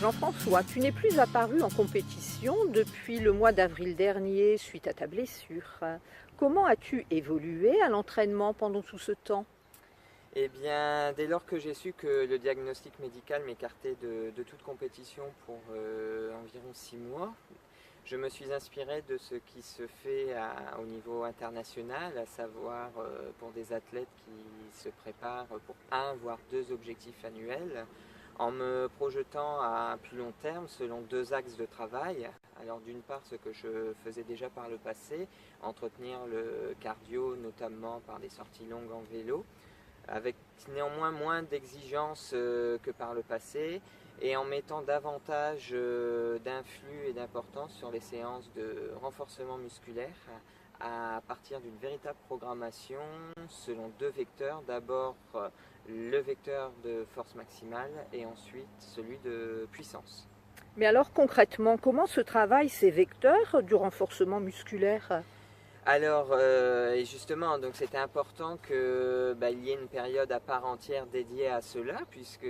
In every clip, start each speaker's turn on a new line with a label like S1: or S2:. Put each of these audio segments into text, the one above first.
S1: Jean-François, tu n'es plus apparu en compétition depuis le mois d'avril dernier suite à ta blessure. Comment as-tu évolué à l'entraînement pendant tout ce temps?
S2: Eh bien, dès lors que j'ai su que le diagnostic médical m'écartait de toute compétition pour environ 6 mois, je me suis inspiré de ce qui se fait au niveau international, à savoir pour des athlètes qui se préparent pour un voire deux objectifs annuels, en me projetant à un plus long terme selon deux axes de travail. Alors d'une part, ce que je faisais déjà par le passé, entretenir le cardio, notamment par des sorties longues en vélo, avec néanmoins moins d'exigences que par le passé, et en mettant davantage d'influx et d'importance sur les séances de renforcement musculaire à partir d'une véritable programmation selon deux vecteurs. D'abord le vecteur de force maximale et ensuite celui de puissance.
S1: Mais alors concrètement, comment se travaillent ces vecteurs du renforcement musculaire?
S2: Alors, et justement, donc c'était important qu'il y ait une période à part entière dédiée à cela, puisque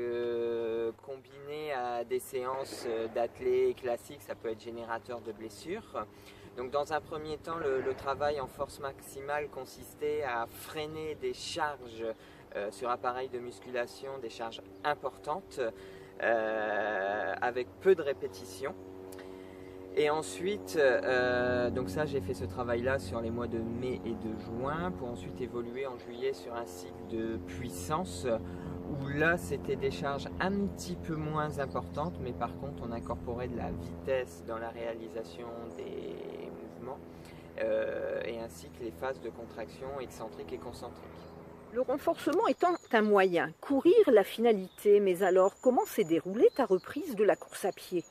S2: combiné à des séances d'athlètes classiques, ça peut être générateur de blessures. Donc dans un premier temps, le travail en force maximale consistait à freiner des charges sur appareil de musculation, des charges importantes, avec peu de répétitions. Et ensuite, donc ça j'ai fait ce travail-là sur les mois de mai et de juin, pour ensuite évoluer en juillet sur un cycle de puissance, où là c'était des charges un petit peu moins importantes, mais par contre on incorporait de la vitesse dans la réalisation des mouvements, et ainsi que les phases de contraction excentrique et concentrique.
S1: Le renforcement étant un moyen, courir la finalité, mais alors comment s'est déroulée ta reprise de la course à pied?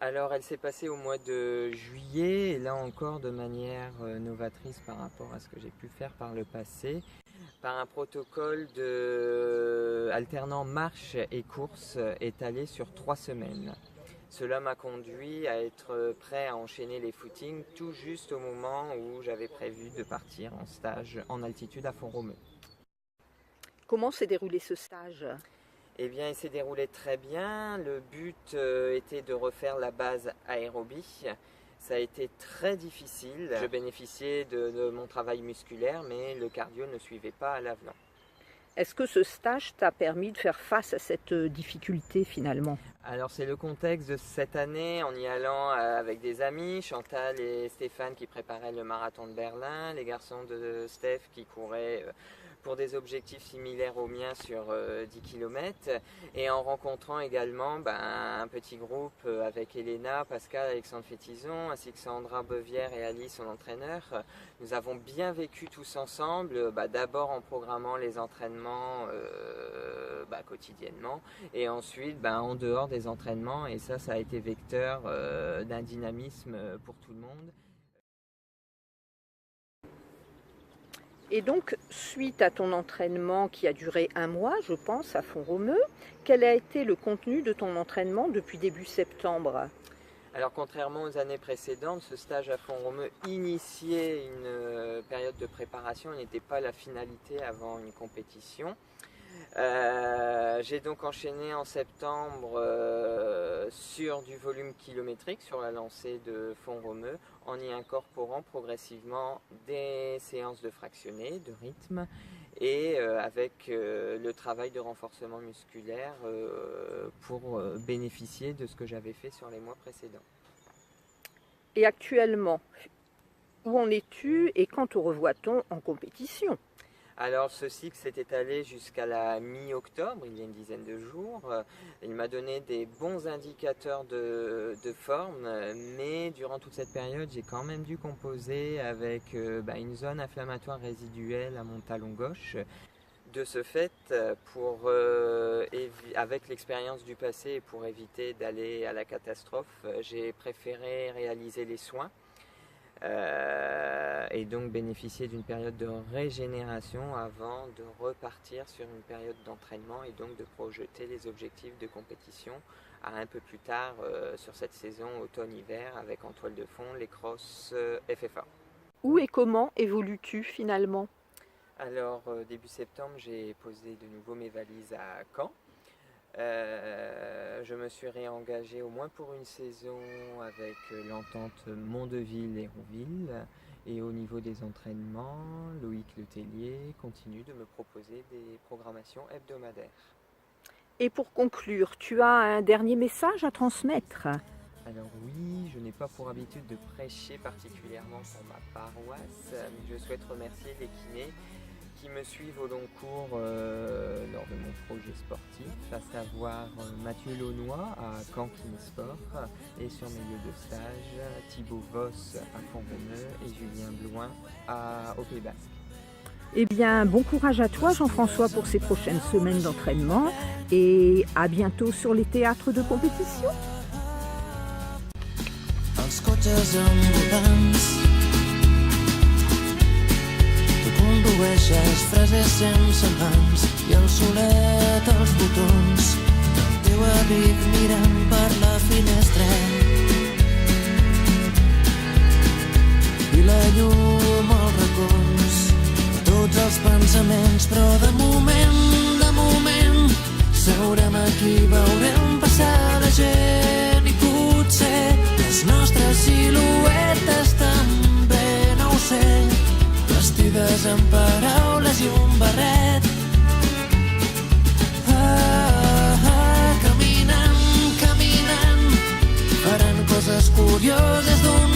S2: Alors elle s'est passée au mois de juillet, et là encore de manière novatrice par rapport à ce que j'ai pu faire par le passé, par un protocole alternant marche et course étalé sur 3 semaines. Cela m'a conduit à être prêt à enchaîner les footings tout juste au moment où j'avais prévu de partir en stage en altitude à Font-Romeu.
S1: Comment s'est déroulé ce stage?
S2: Eh bien, il s'est déroulé très bien. Le but était de refaire la base aérobie. Ça a été très difficile. Je bénéficiais de mon travail musculaire, mais le cardio ne suivait pas à l'avenant.
S1: Est-ce que ce stage t'a permis de faire face à cette difficulté finalement?
S2: Alors c'est le contexte de cette année, en y allant avec des amis, Chantal et Stéphane qui préparaient le marathon de Berlin, les garçons de Steph qui couraient pour des objectifs similaires aux miens sur 10 km, et en rencontrant également un petit groupe avec Elena, Pascal, Alexandre Fétizon, ainsi que Sandra Bevière et Alice, son entraîneur. Nous avons bien vécu tous ensemble, d'abord en programmant les entraînements quotidiennement, et ensuite en dehors des entraînements, et ça a été vecteur d'un dynamisme pour tout le monde.
S1: Et donc, suite à ton entraînement qui a duré un mois, je pense, à Font-Romeu, quel a été le contenu de ton entraînement depuis début septembre?
S2: Alors contrairement aux années précédentes, ce stage à Font-Romeu initiait une période de préparation, il n'était pas la finalité avant une compétition. J'ai donc enchaîné en septembre sur du volume kilométrique sur la lancée de Font-Romeu, en y incorporant progressivement des séances de fractionnés, de rythme, et avec le travail de renforcement musculaire pour bénéficier de ce que j'avais fait sur les mois précédents.
S1: Et actuellement, où en es-tu et quand te revoit-on en compétition?
S2: Alors ce cycle s'est étalé jusqu'à la mi-octobre, il y a une dizaine de jours. Il m'a donné des bons indicateurs de forme, mais durant toute cette période, j'ai quand même dû composer avec une zone inflammatoire résiduelle à mon talon gauche. De ce fait, avec l'expérience du passé et pour éviter d'aller à la catastrophe, j'ai préféré réaliser les soins. Et donc bénéficier d'une période de régénération avant de repartir sur une période d'entraînement, et donc de projeter les objectifs de compétition à un peu plus tard sur cette saison automne-hiver, avec en toile de fond les crosses FFA.
S1: Où et comment évolues-tu finalement?
S2: Alors début septembre, j'ai posé de nouveau mes valises à Caen. Je me suis réengagé au moins pour une saison avec l'entente Mondeville-Hérouville. Et au niveau des entraînements, Loïc Letellier continue de me proposer des programmations hebdomadaires.
S1: Et pour conclure, tu as un dernier message à transmettre?
S2: Alors oui, je n'ai pas pour habitude de prêcher particulièrement pour ma paroisse, mais je souhaite remercier les kinés qui me suivent au long cours lors de mon projet sportif, à savoir Mathieu Launois à Caen Kinesport et sur mes lieux de stage, Thibaut Voss à Font-Romeu et Julien Bloin au Pays Basque.
S1: Eh bien, bon courage à toi Jean-François pour ces prochaines semaines d'entraînement et à bientôt sur les théâtres de compétition.
S3: Els cotxes ambulants. Tu condueixes frases sense mans i el solet als botons del teu abric mirant per la finestra i la llum als racons de tots els pensaments, però de moment seurem aquí, veurem passar la gent i potser les nostres siluetes també, no ho sé, vestides amb paraules i un barret. Caminant, faran coses curioses d'un